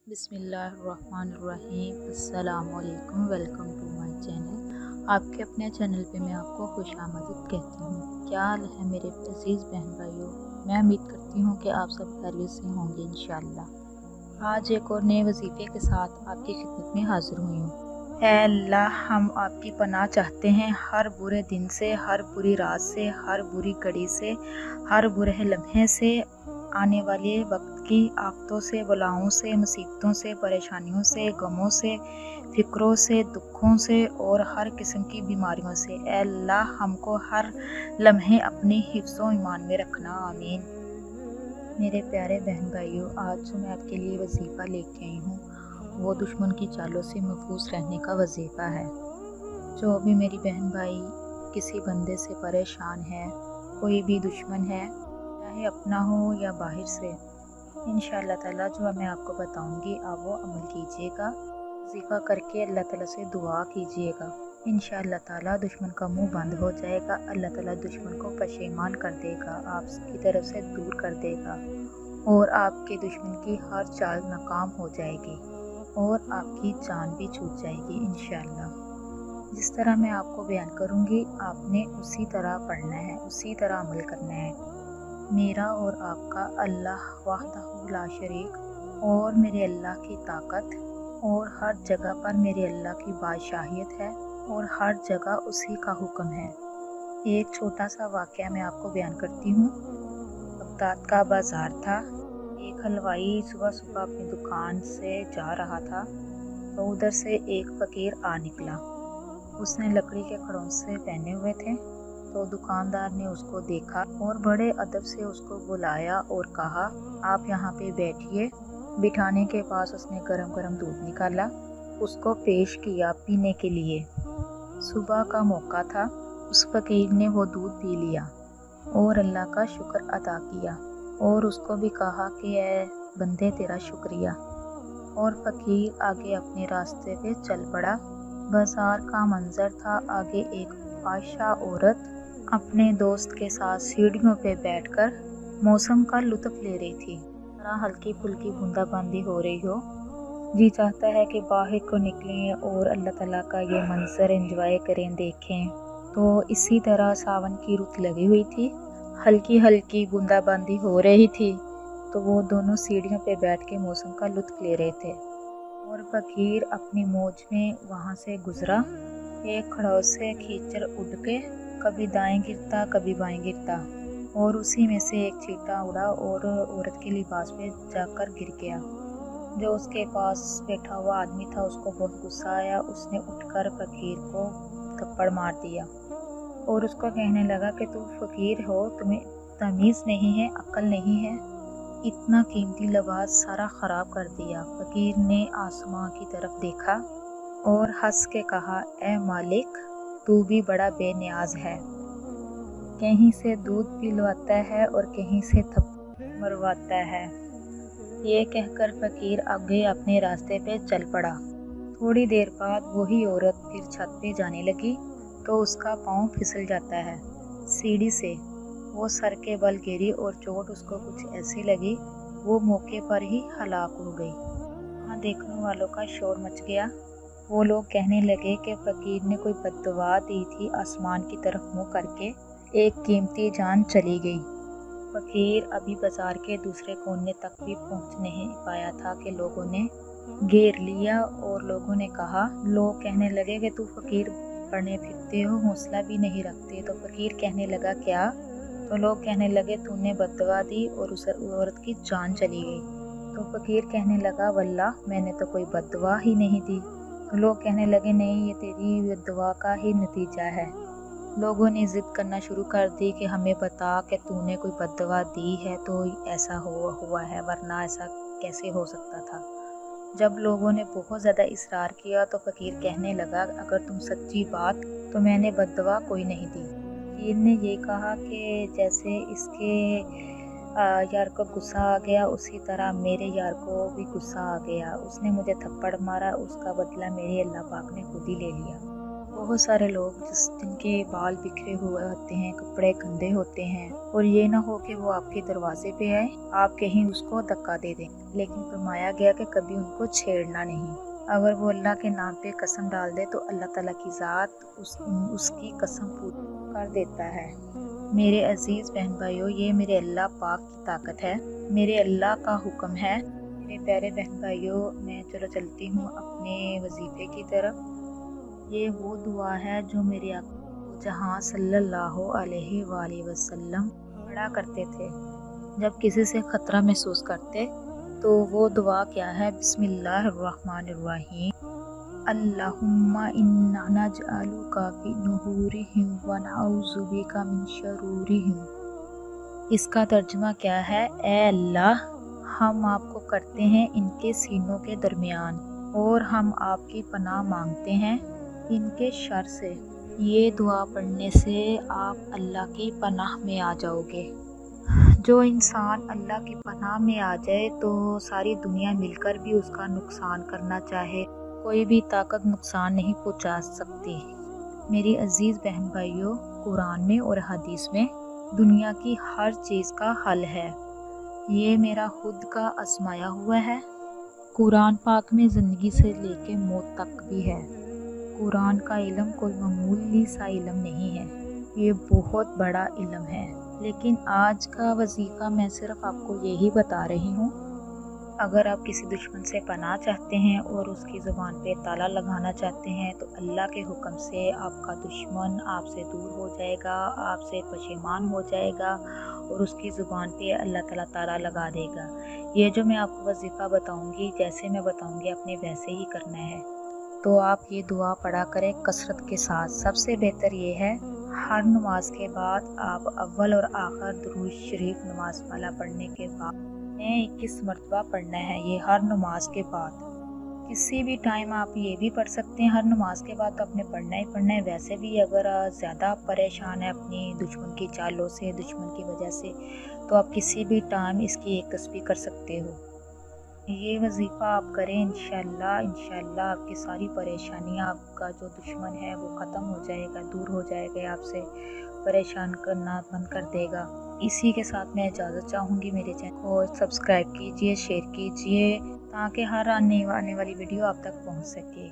बिस्मिल्लाहिर्रहमानिर्रहीम। अस्सलामुअलैकुम। Welcome to my channel. आपके अपने चैनल पे मैं आपको खुश आमदीद कहती हूँ। क्या हाल है मेरे अजीज़ बहन भाइयों, मैं उम्मीद करती हूँ कि आप सब खैरियत से होंगे इंशाअल्लाह। आज एक और नए वजीफ़े के साथ आपकी खिदमत में हाजिर हुई हूँ। ऐ अल्लाह, हम आपकी पनाह चाहते हैं हर बुरे दिन से, हर बुरी रात से, हर बुरी घड़ी से, हर बुरे लम्हे से, आने वाले वक्त की आफतों से, बलाओं से, मुसीबतों से, परेशानियों से, गमों से, फ़िक्रों से, दुखों से और हर किस्म की बीमारियों से। ऐ अल्लाह, हमको हर लम्हे अपनी हिफ्ज़ो ईमान में रखना, आमीन। मेरे प्यारे बहन भाइयों, आज जो मैं आपके लिए वजीफ़ा लेके आई हूँ वो दुश्मन की चालों से महफूज रहने का वजीफ़ा है। जो भी मेरी बहन भाई किसी बंदे से परेशान है, कोई भी दुश्मन है, चाहे अपना हो या बाहर से, इंशाअल्लाह ताला जो मैं आपको बताऊंगी आप वो अमल कीजिएगा। वजीफ़ा करके अल्लाह ताला से दुआ कीजिएगा। इंशाअल्लाह ताला दुश्मन का मुंह बंद हो जाएगा। अल्लाह ताला दुश्मन को पशेमान कर देगा, आपकी तरफ से दूर कर देगा और आपके दुश्मन की हर चाल नाकाम हो जाएगी और आपकी जान भी छूट जाएगी इंशाअल्लाह। जिस तरह मैं आपको बयान करूंगी आपने उसी तरह पढ़ना है, उसी तरह अमल करना है। मेरा और आपका अल्लाह वहदहू ला शरीक और मेरे अल्लाह की ताकत और हर जगह पर मेरे अल्लाह की बादशाहियत है और हर जगह उसी का हुक्म है। एक छोटा सा वाक़या मैं आपको बयान करती हूँ। बगदाद का बाज़ार था। एक हलवाई सुबह सुबह अपनी दुकान से जा रहा था तो उधर से एक फ़कीर आ निकला। उसने लकड़ी के खड़ोसे पहने हुए थे तो दुकानदार ने उसको देखा और बड़े अदब से उसको बुलाया और कहा, आप यहाँ पे बैठिए। बिठाने के पास उसने गरम गरम दूध निकाला, उसको पेश किया पीने के लिए। सुबह का मौका था, उस फ़कीर ने वो दूध पी लिया और अल्लाह का शुक्र अदा किया और उसको भी कहा कि ऐ बंदे तेरा शुक्रिया। और फ़कीर आगे अपने रास्ते पे चल पड़ा। बाज़ार का मंजर था, आगे एक बादशाह औरत अपने दोस्त के साथ सीढ़ियों पे बैठकर मौसम का लुत्फ़ ले रही थी। हल्की फुल्की बूंदाबांदी हो रही हो, जी चाहता है कि बाहर को निकलें और अल्लाह ताला का ये मंजर एंजॉय करें, देखें। तो इसी तरह सावन की रुत लगी हुई थी, हल्की हल्की बूंदाबांदी हो रही थी, तो वो दोनों सीढ़ियों पे बैठ के मौसम का लुत्फ़ ले रहे थे और फ़कीर अपनी मौज में वहाँ से गुज़रा। एक खड़ोस से खींचर उड़ के कभी दाएं गिरता कभी बाएं गिरता और उसी में से एक चींटा उड़ा और औरत के लिबास पे जाकर गिर गया। जो उसके पास बैठा हुआ आदमी था उसको बहुत गुस्सा आया। उसने उठकर फ़कीर को थप्पड़ मार दिया और उसको कहने लगा कि तुम फ़कीर हो, तुम्हें तमीज़ नहीं है, अक्ल नहीं है, इतना कीमती लिबास सारा ख़राब कर दिया। फ़कीर ने आसमां की तरफ देखा और हंस के कहा, ए मालिक, तू भी बड़ा बेनियाज है, कहीं से दूध पिलवाता है और कहीं से थप्पड़ मरवाता है। ये कहकर फ़कीर आगे अपने रास्ते पे चल पड़ा। थोड़ी देर बाद वही औरत फिर छत पे जाने लगी तो उसका पाँव फिसल जाता है सीढ़ी से। वो सर के बल गिरी और चोट उसको कुछ ऐसी लगी वो मौके पर ही हलाक हो गई। वहाँ देखने वालों का शोर मच गया। वो लोग कहने लगे कि फ़कीर ने कोई बद्दुआ दी थी, आसमान की तरफ मुँह करके एक कीमती जान चली गई। फ़कीर अभी बाज़ार के दूसरे कोने तक भी पहुँच नहीं पाया था कि लोगों ने घेर लिया और लोगों ने कहा, लोग कहने लगे कि तू फ़कीर पढ़ने फिरते हो, हौसला भी नहीं रखते। तो फ़कीर कहने लगा, क्या? तो लोग कहने लगे, तूने बद्दुआ दी और उस औरत की जान चली गई। तो फ़कीर कहने लगा, वल्लाह मैंने तो कोई बद्दुआ ही नहीं दी। तो लोग कहने लगे, नहीं, ये तेरी बद्दुआ का ही नतीजा है। लोगों ने ज़िद करना शुरू कर दी कि हमें बता कि तूने कोई बद्दुआ दी है तो ऐसा हुआ है, वरना ऐसा कैसे हो सकता था। जब लोगों ने बहुत ज़्यादा इसरार किया तो फ़कीर कहने लगा, अगर तुम सच्ची बात तो मैंने बद्दुआ कोई नहीं दी। फ़कीर ने ये कहा कि जैसे इसके यार को गुस्सा आ गया उसी तरह मेरे यार को भी गुस्सा आ गया। उसने मुझे थप्पड़ मारा, उसका बदला मेरे अल्लाह पाक ने खुद ही ले लिया। बहुत सारे लोग जिनके बाल बिखरे हुए होते हैं, कपड़े गंदे होते हैं, और ये ना हो कि वो आपके दरवाजे पे आए, आप कहीं उसको धक्का दे दें, लेकिन फरमाया गया कि कभी उनको छेड़ना नहीं। अगर वो अल्लाह के नाम पे कसम डाल दे तो अल्लाह ताला की ज़ात उसकी कसम पूरी कर देता है। मेरे अजीज़ बहन भाइयों, ये मेरे अल्लाह पाक की ताकत है, मेरे अल्लाह का हुक्म है। मेरे प्यारे बहन भाइयों, मैं चलती हूँ अपने वजीफे की तरफ। ये वो दुआ है जो मेरे आका जहाँ सल्लल्लाहु अलैहि वसल्लम पढ़ा करते थे जब किसी से ख़तरा महसूस करते। तो वो दुआ क्या है? बिस्मिल्लाहिर्रहमानिर्रहीम, अल्लाहुम्मा इन्ना नजअलुका फी नुहूरिहिम व नऊज़ु बिका मिन शरूरिहिम। इसका तर्जुमा क्या है? ए अल्लाह, हम आपको करते हैं इनके सीनों के दरमियान, और हम आपकी पनाह मांगते हैं इनके शर से। ये दुआ पढ़ने से आप अल्लाह की पनाह में आ जाओगे। जो इंसान अल्लाह की पनाह में आ जाए तो सारी दुनिया मिलकर भी उसका नुकसान करना चाहे, कोई भी ताकत नुकसान नहीं पहुंचा सकती। मेरी अजीज़ बहन भाइयों, कुरान में और हदीस में दुनिया की हर चीज़ का हल है। ये मेरा खुद का आजमाया हुआ है। कुरान पाक में ज़िंदगी से लेके मौत तक भी है। कुरान का इल्म कोई मामूली सा इल्म नहीं है, ये बहुत बड़ा इल्म है। लेकिन आज का वजीफ़ा मैं सिर्फ आपको यही बता रही हूँ। अगर आप किसी दुश्मन से पनाह चाहते हैं और उसकी ज़ुबान पे ताला लगाना चाहते हैं तो अल्लाह के हुक्म से आपका दुश्मन आपसे दूर हो जाएगा, आपसे पशेमान हो जाएगा, और उसकी ज़ुबान पे अल्लाह ताला ताला लगा देगा। ये जो मैं आपको वजीफ़ा बताऊँगी, जैसे मैं बताऊँगी आपने वैसे ही करना है। तो आप ये दुआ पढ़ा करें कसरत के साथ। सबसे बेहतर ये है, हर नमाज के बाद आप अव्वल और आखिर दुरूद शरीफ नमाज वाला पढ़ने के बाद 21 मरतबा पढ़ना है। ये हर नमाज के बाद, किसी भी टाइम आप ये भी पढ़ सकते हैं। हर नमाज के बाद तो आपने पढ़ना ही पढ़ना है। वैसे भी अगर ज़्यादा परेशान है अपनी दुश्मन की चालों से, दुश्मन की वजह से, तो आप किसी भी टाइम इसकी एक तस्बीह कर सकते हो। ये वजीफ़ा आप करें, इंशाल्लाह आपकी सारी परेशानियाँ, आपका जो दुश्मन है वो ख़त्म हो जाएगा, दूर हो जाएगा, आपसे परेशान करना बंद कर देगा। इसी के साथ मैं इजाज़त चाहूँगी। मेरे चैनल को सब्सक्राइब कीजिए, शेयर कीजिए, ताकि हर आने वाली वीडियो आप तक पहुँच सके।